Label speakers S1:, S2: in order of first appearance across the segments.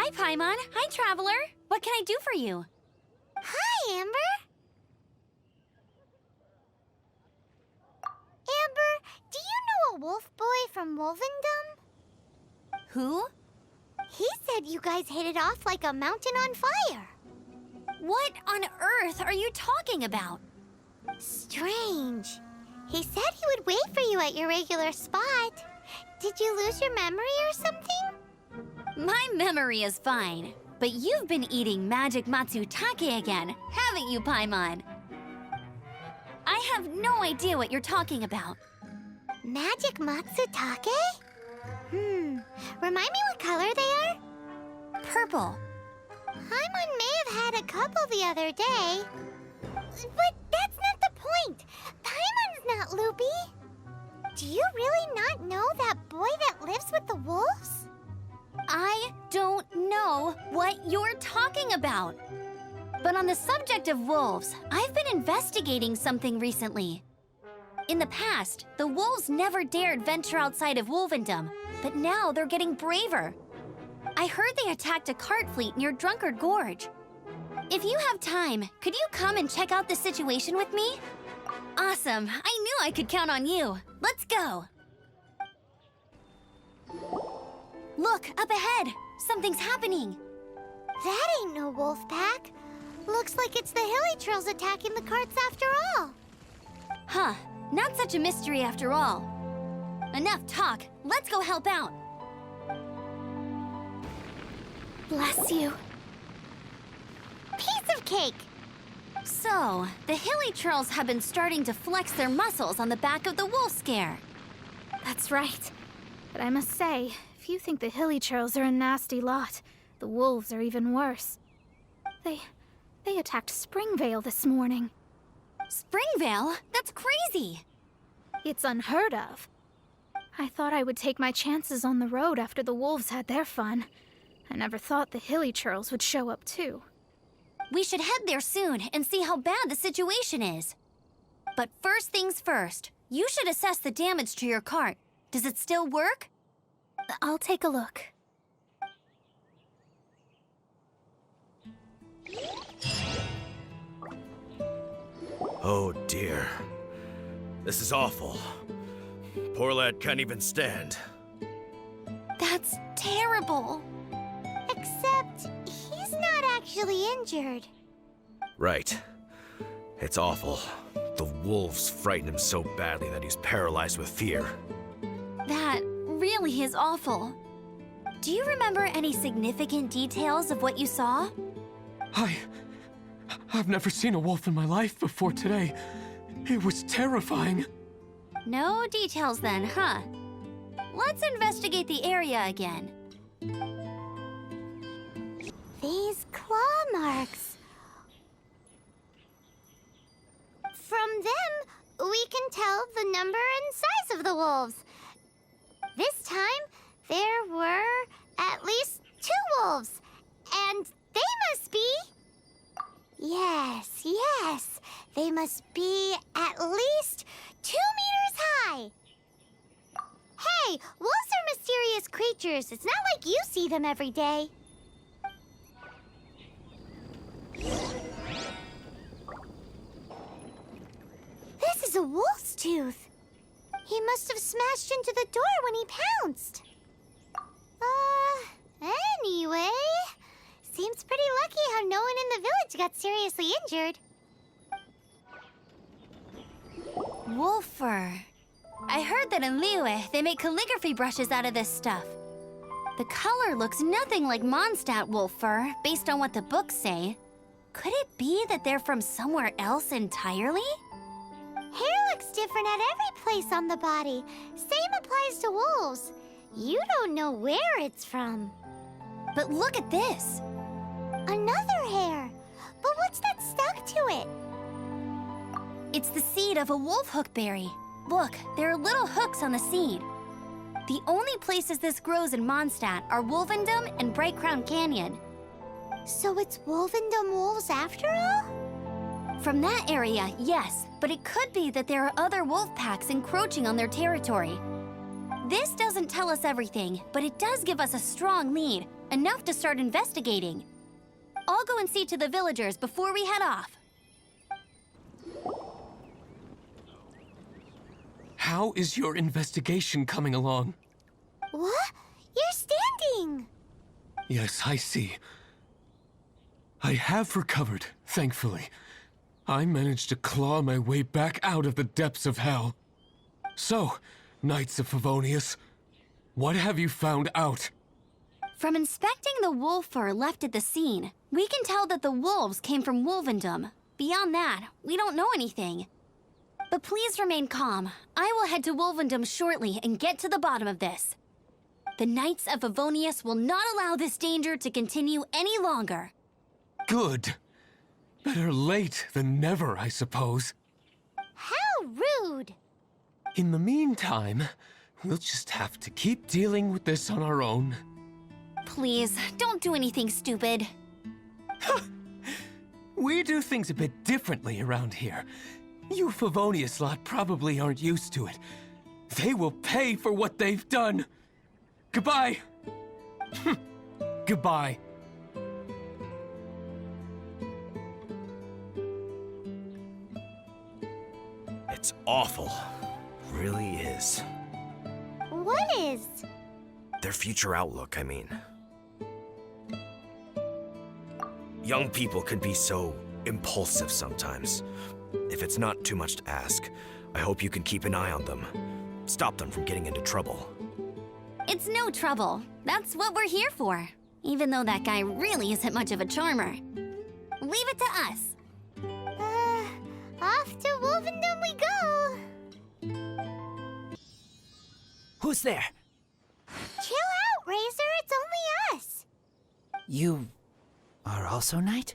S1: Hi, Paimon. Hi, Traveler. What can I do for you?
S2: Hi, Amber. Amber, do you know a wolf boy from Wolvendom?
S1: Who?
S2: He said you guys hit it off like a mountain on fire.
S1: What on earth are you talking about?
S2: Strange. He said he would wait for you at your regular spot. Did you lose your memory or something?
S1: My memory is fine, but you've been eating magic matsutake again, haven't you, Paimon? I have no idea what you're talking about.
S2: Magic matsutake? Remind me what color they are?
S1: Purple.
S2: Paimon may have had a couple the other day. But that's not the point. Paimon's not loopy. Do you really not know that boy that lives with the wolves?
S1: I don't know what you're talking about. But on the subject of wolves, I've been investigating something recently. In the past, the wolves never dared venture outside of Wolvendom, but now they're getting braver. I heard they attacked a cart fleet near Drunkard Gorge. If you have time, could you come and check out the situation with me? Awesome! I knew I could count on you. Let's go! Look, up ahead! Something's happening!
S2: That ain't no wolf pack. Looks like it's the hilly trolls attacking the carts after all.
S1: Huh, not such a mystery after all. Enough talk, let's go help out!
S2: Bless you. Piece of cake!
S1: So, the hilly trolls have been starting to flex their muscles on the back of the wolf scare.
S3: That's right. But I must say, if you think the hilly trolls are a nasty lot, the wolves are even worse. They attacked Springvale this morning.
S1: Springvale? That's crazy!
S3: It's unheard of. I thought I would take my chances on the road after the wolves had their fun. I never thought the hilly trolls would show up too.
S1: We should head there soon and see how bad the situation is. But first things first, you should assess the damage to your cart. Does it still work?
S3: I'll take a look.
S4: Oh dear. This is awful. Poor lad can't even stand.
S1: That's terrible.
S2: Except he's not actually injured.
S4: Right. It's awful. The wolves frighten him so badly that he's paralyzed with fear.
S1: That really is awful. Do you remember any significant details of what you saw?
S5: I've never seen a wolf in my life before today. It was terrifying.
S1: No details then, huh? Let's investigate the area again.
S2: These claw marks. From them, we can tell the number and size of the wolves. This time, there were at least 2 wolves. And they must be... Yes, they must be at least 2 meters high. Hey, wolves are mysterious creatures. It's not like you see them every day. This is a wolf's tooth. He must have smashed into the door when he pounced. Anyway, seems pretty lucky how no one in the village got seriously injured.
S1: Wolf fur. I heard that in Liyue, they make calligraphy brushes out of this stuff. The color looks nothing like Mondstadt wolf fur, based on what the books say. Could it be that they're from somewhere else entirely?
S2: Hair looks different at every place on the body. Same applies to wolves. You don't know where it's from.
S1: But look at this.
S2: Another hair. But what's that stuck to it?
S1: It's the seed of a wolf hookberry. Look, there are little hooks on the seed. The only places this grows in Mondstadt are Wolvendom and Bright Crown Canyon.
S2: So it's Wolvendom wolves after all?
S1: From that area, yes, but it could be that there are other wolf packs encroaching on their territory. This doesn't tell us everything, but it does give us a strong lead, enough to start investigating. I'll go and see to the villagers before we head off.
S5: How is your investigation coming along?
S2: What? You're standing!
S5: Yes, I see. I have recovered, thankfully. I managed to claw my way back out of the depths of hell. So, Knights of Favonius, what have you found out?
S1: From inspecting the wolf fur left at the scene, we can tell that the wolves came from Wolvendom. Beyond that, we don't know anything. But please remain calm. I will head to Wolvendom shortly and get to the bottom of this. The Knights of Favonius will not allow this danger to continue any longer.
S5: Good. Better late than never, I suppose.
S2: How rude!
S5: In the meantime, we'll just have to keep dealing with this on our own.
S1: Please, don't do anything stupid.
S5: We do things a bit differently around here. You Favonius lot probably aren't used to it. They will pay for what they've done. Goodbye. Goodbye.
S4: It's awful. Really is.
S2: What is?
S4: Their future outlook, I mean. Young people can be so impulsive sometimes. If it's not too much to ask, I hope you can keep an eye on them. Stop them from getting into trouble.
S1: It's no trouble. That's what we're here for. Even though that guy really isn't much of a charmer. Leave it to us.
S2: Off to Wolvendom we go!
S6: Who's there?
S2: Chill out, Razor, it's only us!
S6: You are also Knight?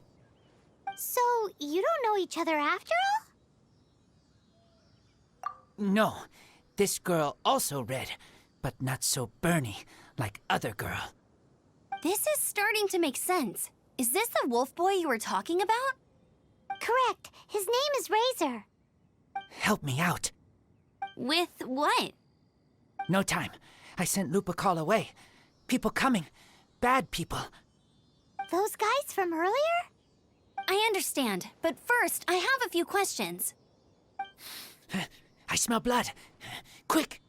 S2: So, you don't know each other after all?
S6: No, this girl also red, but not so burny like other girl.
S1: This is starting to make sense. Is this the wolf boy you were talking about?
S2: Correct. His name is Razor.
S6: Help me out.
S1: With what?
S6: No time. I sent Lupacall away. People coming. Bad people.
S2: Those guys from earlier?
S1: I understand, but first, I have a few questions.
S6: I smell blood. Quick!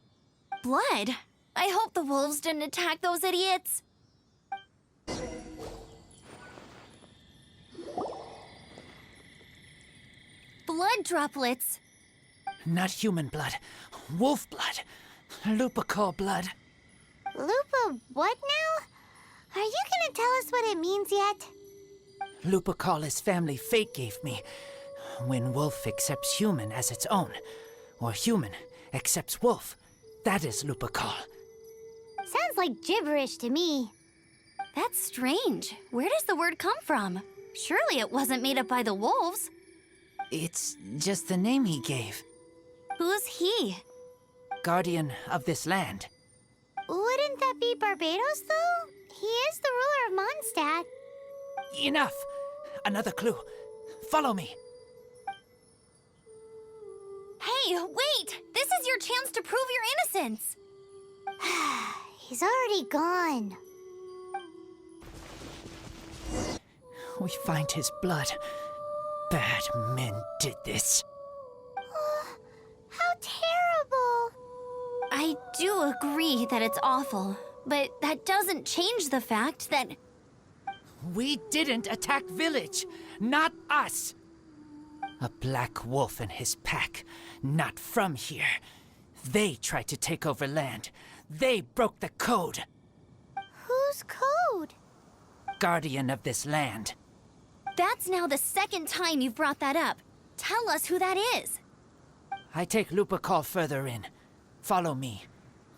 S1: Blood? I hope the wolves didn't attack those idiots. Blood droplets.
S6: Not human blood. Wolf blood. Lupacall blood.
S2: Lupa what now? Are you gonna tell us what it means yet?
S6: Lupacall is family fate gave me. When wolf accepts human as its own, or human accepts wolf, that is Lupacall.
S2: Sounds like gibberish to me.
S1: That's strange. Where does the word come from? Surely it wasn't made up by the wolves.
S6: It's just the name he gave.
S1: Who's he?
S6: Guardian of this land.
S2: Wouldn't that be Barbados, though? He is the ruler of Mondstadt.
S6: Enough! Another clue. Follow me.
S1: Hey, wait! This is your chance to prove your innocence!
S2: He's already gone.
S6: We find his blood. Bad men did this.
S2: How terrible!
S1: I do agree that it's awful, but that doesn't change the fact that...
S6: We didn't attack village. Not us. A black wolf and his pack. Not from here. They tried to take over land. They broke the code.
S2: Whose code?
S6: Guardian of this land.
S1: That's now the second time you've brought that up. Tell us who that is.
S6: I take Lupacall further in. Follow me.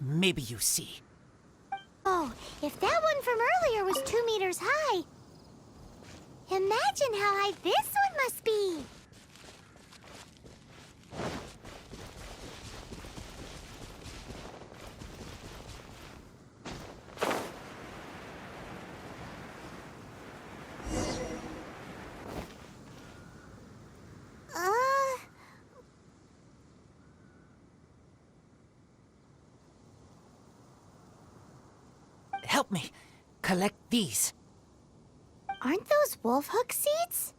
S6: Maybe you see.
S2: Oh, if that one from earlier was 2 meters high. Imagine how high this one must be.
S6: Help me. Collect these.
S2: Aren't those wolf hook seeds?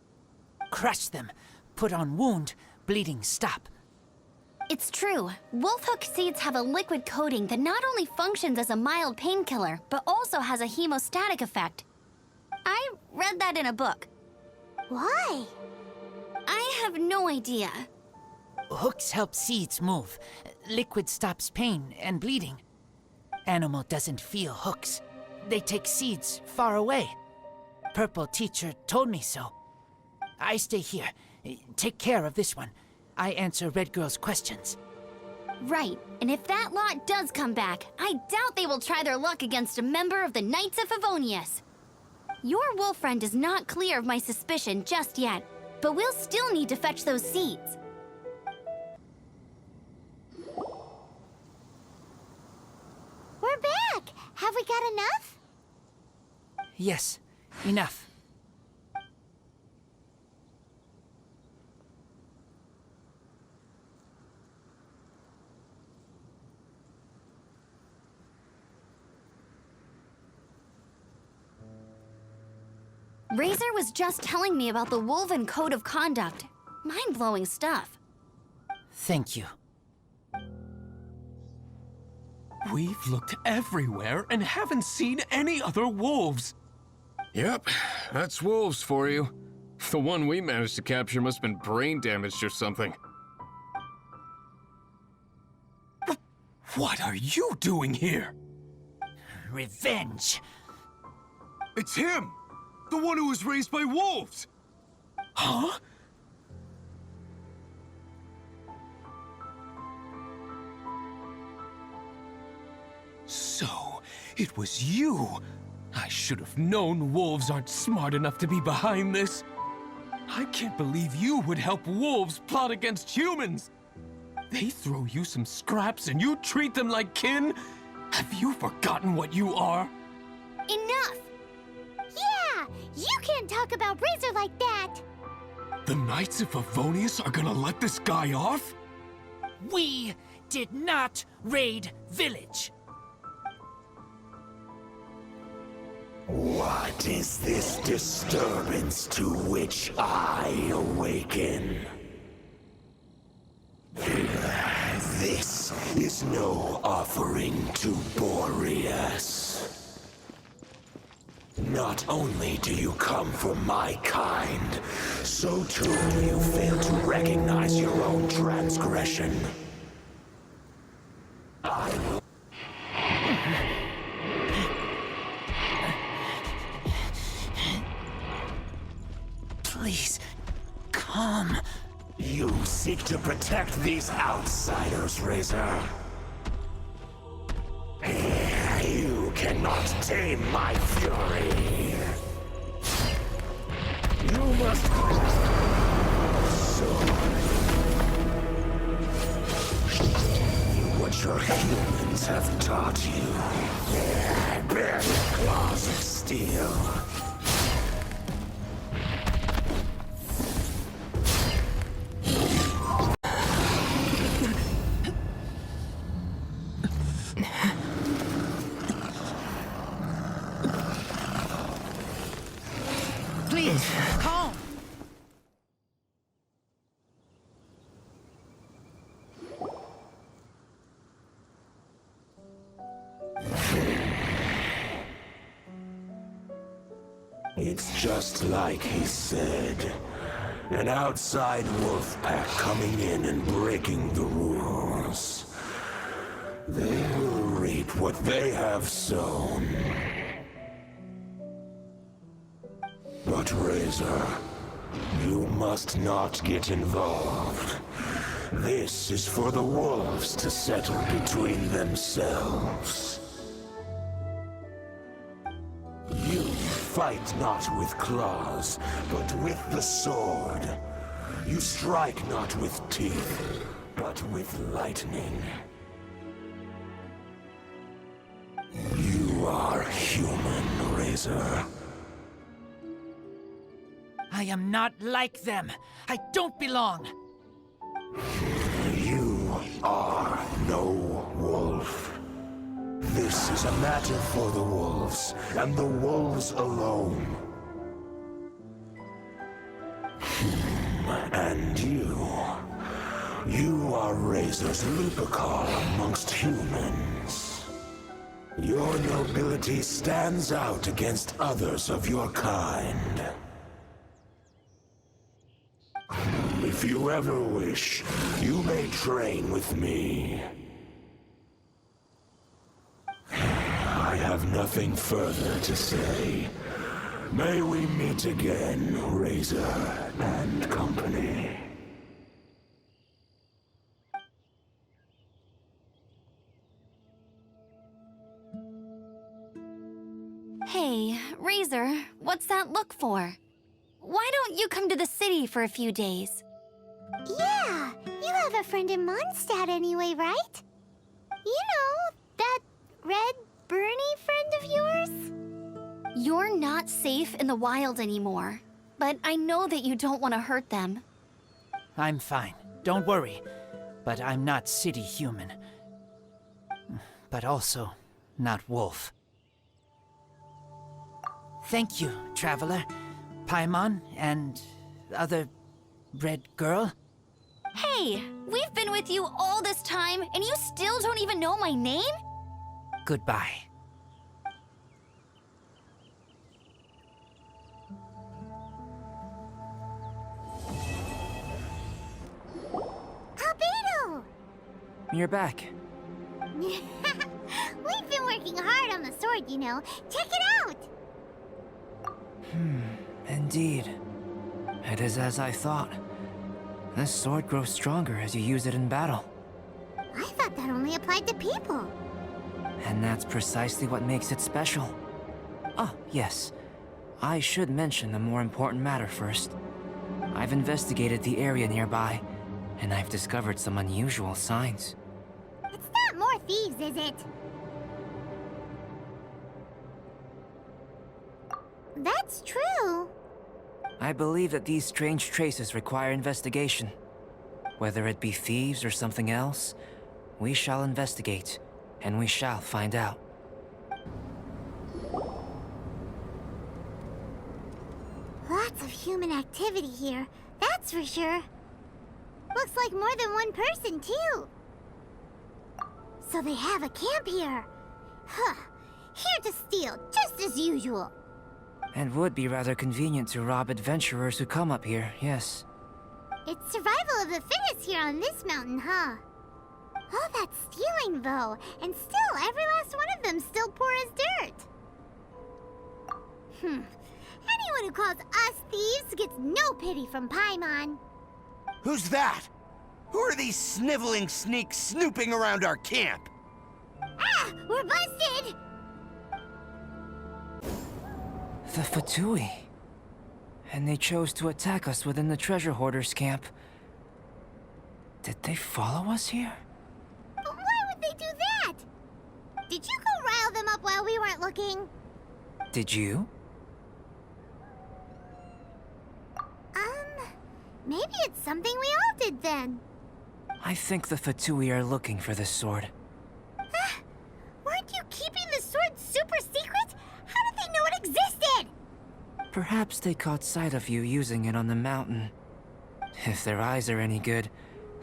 S6: Crush them. Put on wound. Bleeding stop.
S1: It's true. Wolf hook seeds have a liquid coating that not only functions as a mild painkiller, but also has a hemostatic effect. I read that in a book.
S2: Why?
S1: I have no idea.
S6: Hooks help seeds move. Liquid stops pain and bleeding. Animal doesn't feel hooks. They take seeds far away. Purple teacher told me so. I stay here. Take care of this one. I answer Red Girl's questions.
S1: Right, and if that lot does come back, I doubt they will try their luck against a member of the Knights of Favonius. Your wolf friend is not clear of my suspicion just yet, but we'll still need to fetch those seeds.
S2: We're back! Have we got enough?
S6: Yes, enough.
S1: Razor was just telling me about the Wolven Code of Conduct. Mind-blowing stuff.
S6: Thank you.
S5: We've looked everywhere and haven't seen any other wolves.
S7: Yep, that's wolves for you. The one we managed to capture must have been brain damaged or something.
S5: What are you doing here?
S6: Revenge.
S7: It's him! The one who was raised by wolves!
S5: Huh? So, it was you. I should have known wolves aren't smart enough to be behind this. I can't believe you would help wolves plot against humans. They throw you some scraps and you treat them like kin? Have you forgotten what you are?
S1: Enough!
S2: Yeah! You can't talk about Razor like that!
S5: The Knights of Favonius are gonna let this guy off?
S6: We did not raid village.
S8: What is this disturbance to which I awaken? This is no offering to Boreas. Not only do you come for my kind, so too do you fail to recognize your own transgression. I will...
S6: Please, come.
S8: You seek to protect these outsiders, Razor. You cannot tame my fury. You must... So... What your humans have taught you. Bear the claws of steel.
S6: Please, calm.
S8: It's just like he said. An outside wolf pack coming in and breaking the rules. They will reap what they have sown. But Razor, you must not get involved. This is for the wolves to settle between themselves. You fight not with claws, but with the sword. You strike not with teeth, but with lightning. You are human, Razor.
S6: I am not like them. I don't belong.
S8: You are no wolf. This is a matter for the wolves, and the wolves alone. And you are Razor's Lupercal amongst humans. Your nobility stands out against others of your kind. If you ever wish, you may train with me. I have nothing further to say. May we meet again, Razor and company.
S1: Hey, Razor, what's that look for? Why don't you come to the city for a few days?
S2: Yeah, you have a friend in Mondstadt anyway, right? You know, that red Bernie friend of yours?
S1: You're not safe in the wild anymore, but I know that you don't want to hurt them.
S6: I'm fine. Don't worry. But I'm not city human. But also not wolf. Thank you, traveler. Paimon and other red girl.
S1: Hey, we've been with you all this time, and you still don't even know my name?
S6: Goodbye.
S2: Albedo!
S6: You're back.
S2: We've been working hard on the sword, you know. Check it out!
S9: Indeed. It is as I thought. This sword grows stronger as you use it in battle.
S2: I thought that only applied to people.
S9: And that's precisely what makes it special. Oh, yes. I should mention a more important matter first. I've investigated the area nearby, and I've discovered some unusual signs.
S2: It's not more thieves, is it? That's true.
S9: I believe that these strange traces require investigation. Whether it be thieves or something else, we shall investigate, and we shall find out.
S2: Lots of human activity here, that's for sure. Looks like more than one person, too. So they have a camp here. Huh. Here to steal, just as usual.
S9: And would be rather convenient to rob adventurers who come up here, yes.
S2: It's survival of the fittest here on this mountain, huh? All that stealing, though, and still every last one of them still poor as dirt. Anyone who calls us thieves gets no pity from Paimon.
S10: Who's that? Who are these sniveling sneaks snooping around our camp?
S2: Ah! We're busted!
S9: The Fatui. And they chose to attack us within the treasure hoarders' camp. Did they follow us here?
S2: But why would they do that? Did you go rile them up while we weren't looking?
S9: Did you?
S2: Maybe it's something we all did then.
S9: I think the Fatui are looking for this sword.
S2: Weren't you keeping the sword super secret? How did they know it existed?
S9: Perhaps they caught sight of you using it on the mountain. If their eyes are any good,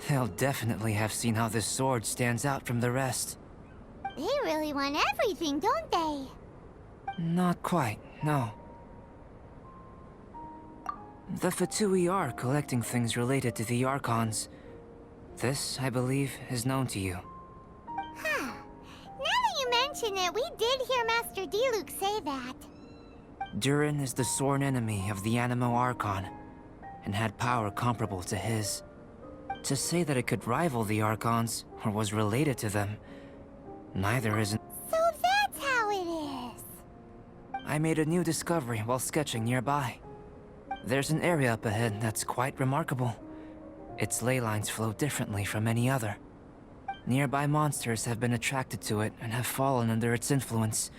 S9: they'll definitely have seen how this sword stands out from the rest.
S2: They really want everything, don't they?
S9: Not quite, no. The Fatui are collecting things related to the Archons. This, I believe, is known to you.
S2: Huh. Now that you mention it, we did hear Master Diluc say that.
S9: Durin is the sworn enemy of the Animo Archon, and had power comparable to his. To say that it could rival the Archons, or was related to them, neither is...
S2: So that's how it is.
S9: I made a new discovery while sketching nearby. There's an area up ahead that's quite remarkable. Its ley lines flow differently from any other. Nearby monsters have been attracted to it and have fallen under its influence.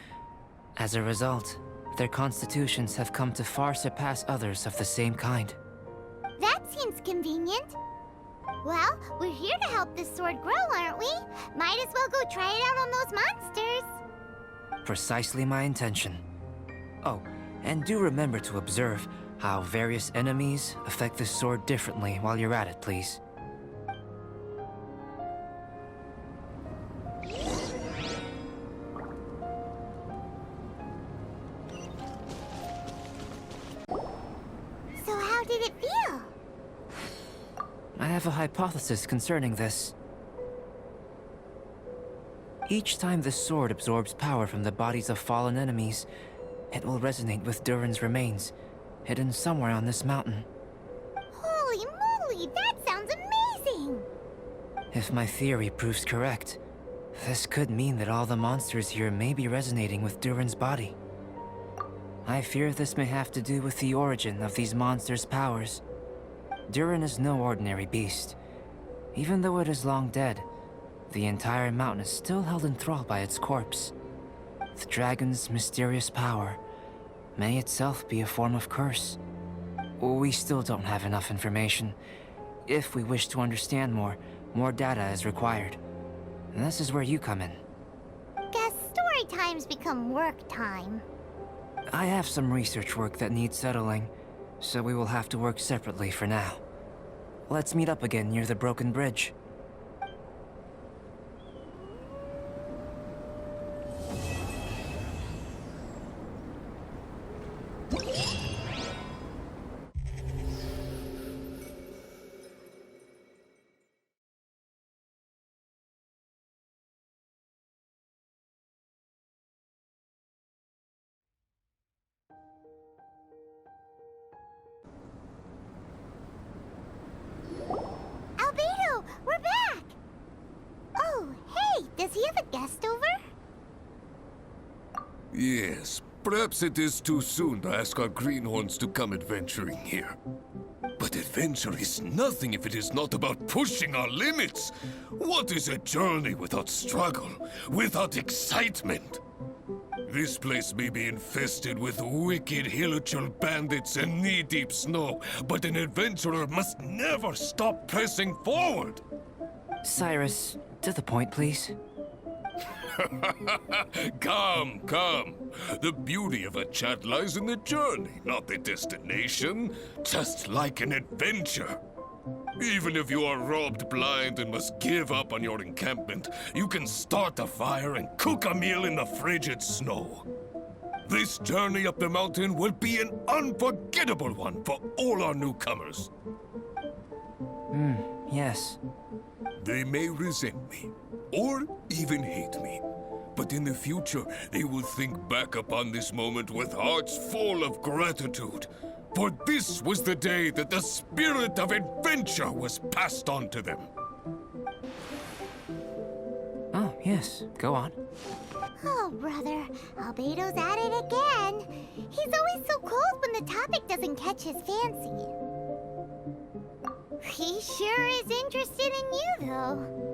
S9: As a result, their constitutions have come to far surpass others of the same kind.
S2: That seems convenient. Well, we're here to help this sword grow, aren't we? Might as well go try it out on those monsters.
S9: Precisely my intention. Oh, and do remember to observe how various enemies affect this sword differently while you're at it, please.
S2: So how did it feel?
S9: I have a hypothesis concerning this. Each time this sword absorbs power from the bodies of fallen enemies, it will resonate with Durin's remains, hidden somewhere on this mountain.
S2: Holy moly, that sounds amazing!
S9: If my theory proves correct, this could mean that all the monsters here may be resonating with Durin's body. I fear this may have to do with the origin of these monsters' powers. Durin is no ordinary beast. Even though it is long dead, the entire mountain is still held enthralled by its corpse. The dragon's mysterious power may itself be a form of curse. We still don't have enough information. If we wish to understand more data is required. And this is where you come in.
S2: Guess story times become work time.
S9: I have some research work that needs settling, so we will have to work separately for now. Let's meet up again near the broken bridge.
S2: Albedo, we're back! Oh, hey, does he have a guest over?
S8: Yes, perhaps it is too soon to ask our greenhorns to come adventuring here. But adventure is nothing if it is not about pushing our limits. What is a journey without struggle, without excitement? This place may be infested with wicked hilichurl bandits and knee-deep snow, but an adventurer must never stop pressing forward.
S9: Cyrus, to the point, please.
S8: Come, come. The beauty of a chat lies in the journey, not the destination. Just like an adventure. Even if you are robbed blind and must give up on your encampment, you can start a fire and cook a meal in the frigid snow. This journey up the mountain will be an unforgettable one for all our newcomers.
S9: Yes.
S8: They may resent me, or even hate me. But in the future, they will think back upon this moment with hearts full of gratitude. For this was the day that the spirit of adventure was passed on to them.
S9: Oh, yes. Go on.
S2: Oh, brother, Albedo's at it again. He's always so cold when the topic doesn't catch his fancy. He sure is interested in you, though.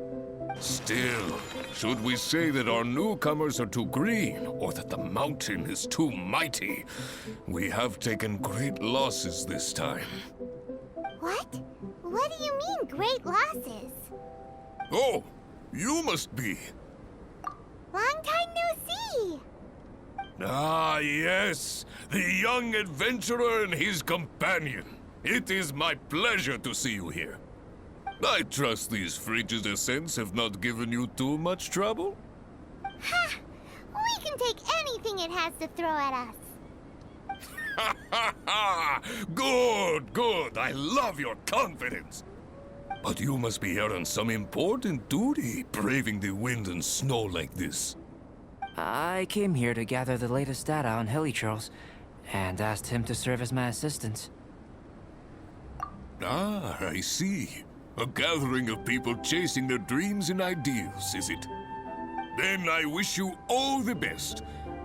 S8: Still, should we say that our newcomers are too green, or that the mountain is too mighty? We have taken great losses this time.
S2: What? What do you mean, great losses?
S8: Oh, you must be.
S2: Long time no see.
S8: Ah, yes, the young adventurer and his companion. It is my pleasure to see you here. I trust these frigid ascents have not given you too much trouble?
S2: Ha! We can take anything it has to throw at us.
S8: Ha ha ha! Good, good. I love your confidence. But you must be here on some important duty, braving the wind and snow like this.
S9: I came here to gather the latest data on hilichurls, and asked him to serve as my assistant.
S8: Ah, I see. A gathering of people chasing their dreams and ideals, is it? Then I wish you all the best.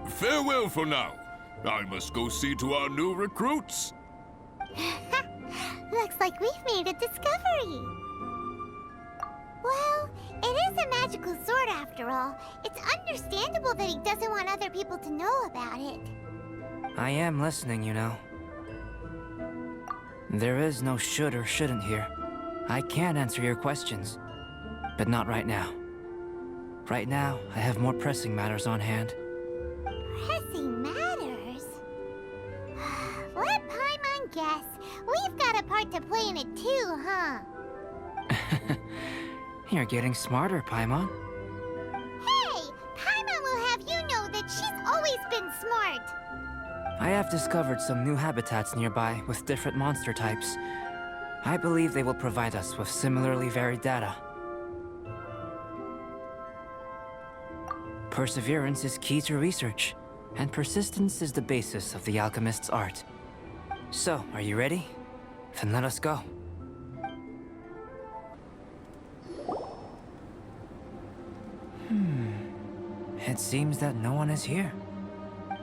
S8: Farewell for now. I must go see to our new recruits.
S2: Looks like we've made a discovery. Well, it is a magical sword after all. It's understandable that he doesn't want other people to know about it.
S9: I am listening, you know. There is no should or shouldn't here. I can answer your questions, but not right now. Right now, I have more pressing matters on hand.
S2: guess. We've got a part to play in it too, huh?
S9: You're getting smarter, Paimon.
S2: Hey! Paimon will have you know that she's always been smart.
S9: I have discovered some new habitats nearby with different monster types. I believe they will provide us with similarly varied data. Perseverance is key to research, and persistence is the basis of the alchemist's art. So, are you ready? Then let us go. It seems that no one is here.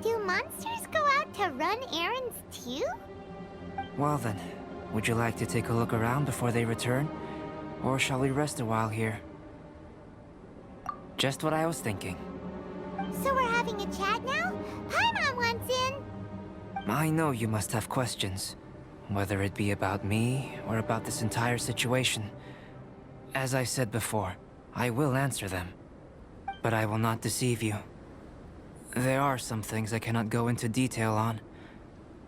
S2: Do monsters go out to run errands too?
S9: Well then, would you like to take a look around before they return? Or shall we rest a while here? Just what I was thinking.
S2: So we're having a chat now? Paimon wants in!
S9: I know you must have questions, whether it be about me or about this entire situation. As I said before, I will answer them. But I will not deceive you. There are some things I cannot go into detail on.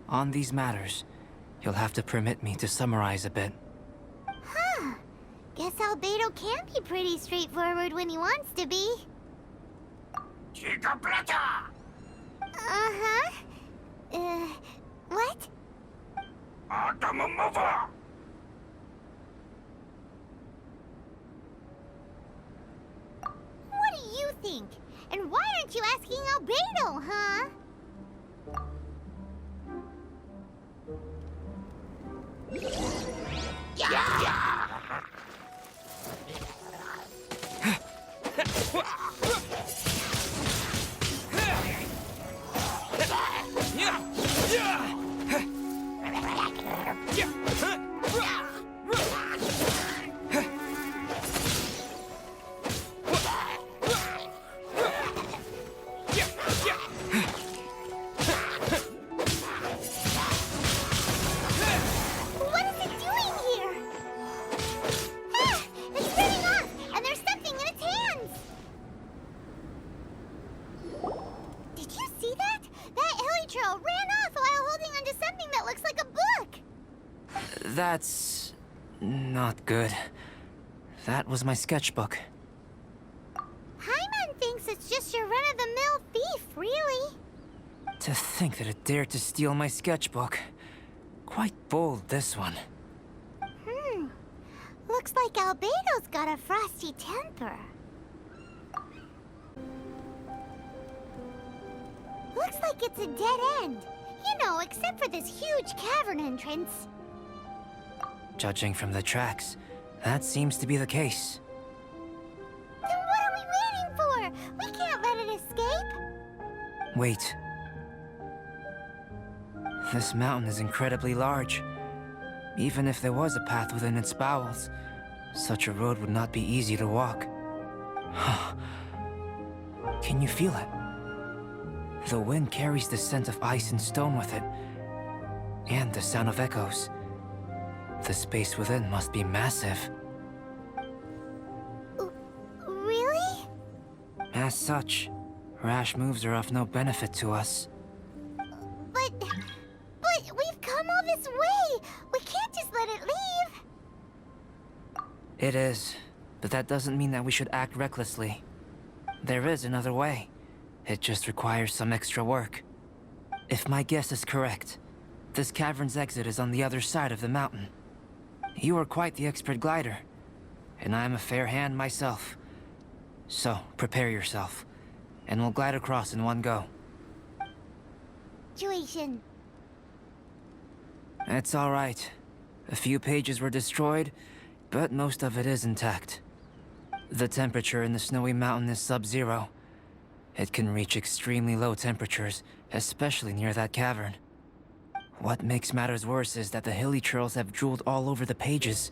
S9: On these matters, you'll have to permit me to summarize a bit.
S2: Huh. Guess Albedo can be pretty straightforward when he wants to be. Uh-huh. What? What do you think? And why aren't you asking Albedo, huh? What is it doing here? Ah, it's spinning off, and there's something in its hands. Did you see that? That hilichurl ran off while holding onto something that looks like a book.
S9: That's... not good. That was my sketchbook.
S2: Paimon thinks it's just your run-of-the-mill thief, really.
S9: To think that it dared to steal my sketchbook. Quite bold, this one.
S2: Looks like Albedo's got a frosty temper. Looks like it's a dead end. You know, except for this huge cavern entrance.
S9: Judging from the tracks, that seems to be the case.
S2: Then what are we waiting for? We can't let it escape.
S9: Wait. This mountain is incredibly large. Even if there was a path within its bowels, such a road would not be easy to walk. Can you feel it? The wind carries the scent of ice and stone with it, and the sound of echoes. The space within must be massive.
S2: Really?
S9: As such, rash moves are of no benefit to us.
S2: But we've come all this way. We can't just let it leave.
S9: It is, but that doesn't mean that we should act recklessly. There is another way. It just requires some extra work. If my guess is correct, this cavern's exit is on the other side of the mountain. You are quite the expert glider, and I'm a fair hand myself. So, prepare yourself, and we'll glide across in one go.
S2: Situation.
S9: It's all right. A few pages were destroyed, but most of it is intact. The temperature in the snowy mountain is sub-zero. It can reach extremely low temperatures, especially near that cavern. What makes matters worse is that the hilichurls have drooled all over the pages.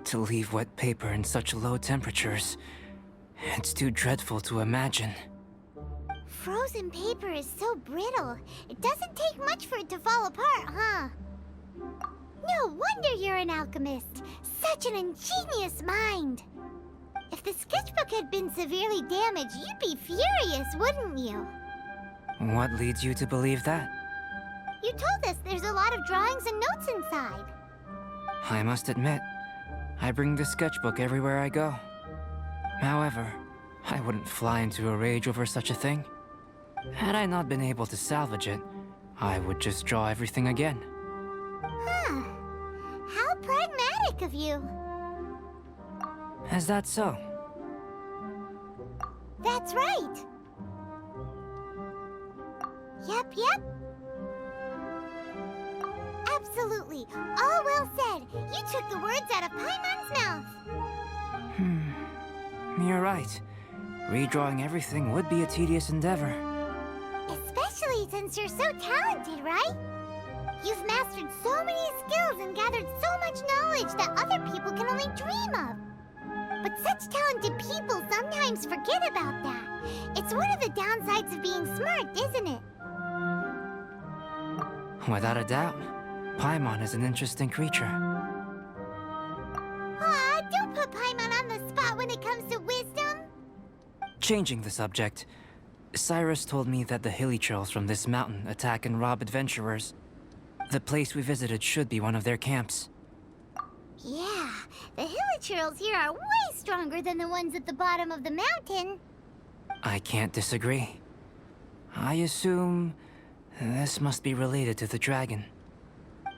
S9: To leave wet paper in such low temperatures, it's too dreadful to imagine.
S2: Frozen paper is so brittle. It doesn't take much for it to fall apart, huh? No wonder you're an alchemist. Such an ingenious mind. If the sketchbook had been severely damaged, you'd be furious, wouldn't you?
S9: What leads you to believe that?
S2: You told us there's a lot of drawings and notes inside.
S9: I must admit, I bring the sketchbook everywhere I go. However, I wouldn't fly into a rage over such a thing. Had I not been able to salvage it, I would just draw everything again.
S2: Huh. How pragmatic of you.
S9: Is that so?
S2: That's right. Yep. Absolutely. All well said. You took the words out of Paimon's mouth.
S9: You're right. Redrawing everything would be a tedious endeavor.
S2: Especially since you're so talented, right? You've mastered so many skills and gathered so much knowledge that other people can only dream of. But such talented people sometimes forget about that. It's one of the downsides of being smart, isn't it?
S9: Without a doubt, Paimon is an interesting creature.
S2: Aw, don't put Paimon on the spot when it comes to wisdom.
S9: Changing the subject, Cyrus told me that the hilly trolls from this mountain attack and rob adventurers. The place we visited should be one of their camps.
S2: Yeah, the hilichurls here are way stronger than the ones at the bottom of the mountain.
S9: I can't disagree. I assume this must be related to the dragon.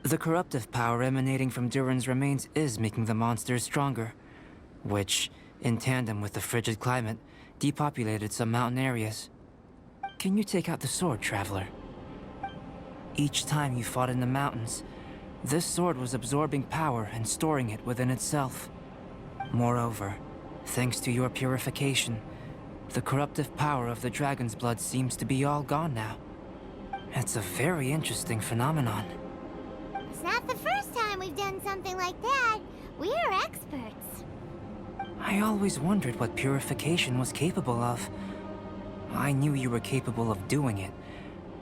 S9: The corruptive power emanating from Durin's remains is making the monsters stronger, which, in tandem with the frigid climate, depopulated some mountain areas. Can you take out the sword, Traveler? Each time you fought in the mountains, this sword was absorbing power and storing it within itself. Moreover, thanks to your purification, the corruptive power of the dragon's blood seems to be all gone now. It's a very interesting phenomenon.
S2: It's not the first time we've done something like that. We're experts.
S9: I always wondered what purification was capable of. I knew you were capable of doing it,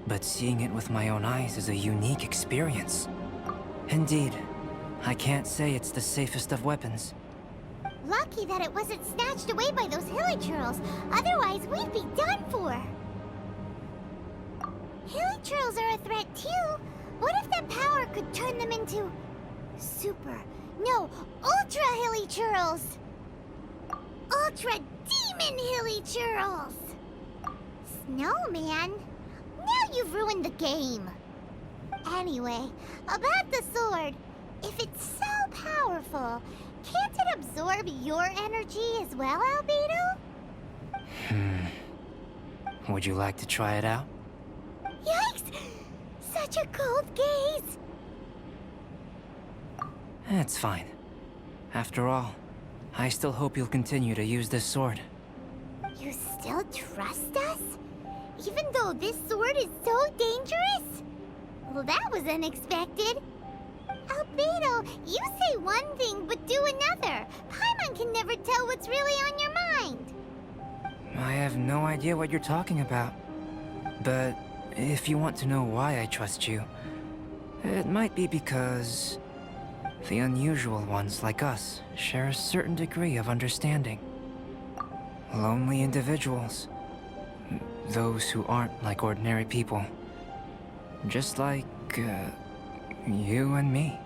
S9: but seeing it with my own eyes is a unique experience. Indeed, I can't say it's the safest of weapons.
S2: Lucky that it wasn't snatched away by those hilichurls. Otherwise, we'd be done for. Hilichurls are a threat too. What if that power could turn them into ultra hilichurls? Ultra demon hilichurls! Snowman, now you've ruined the game. Anyway, about the sword. If it's so powerful, can't it absorb your energy as well, Albedo?
S9: Would you like to try it out?
S2: Yikes! Such a cold gaze!
S9: It's fine. After all, I still hope you'll continue to use this sword.
S2: You still trust us? Even though this sword is so dangerous? Well, that was unexpected. Albedo, you say one thing but do another. Paimon can never tell what's really on your mind.
S9: I have no idea what you're talking about. But if you want to know why I trust you, it might be because the unusual ones like us share a certain degree of understanding. Lonely individuals. Those who aren't like ordinary people. Just like, you and me.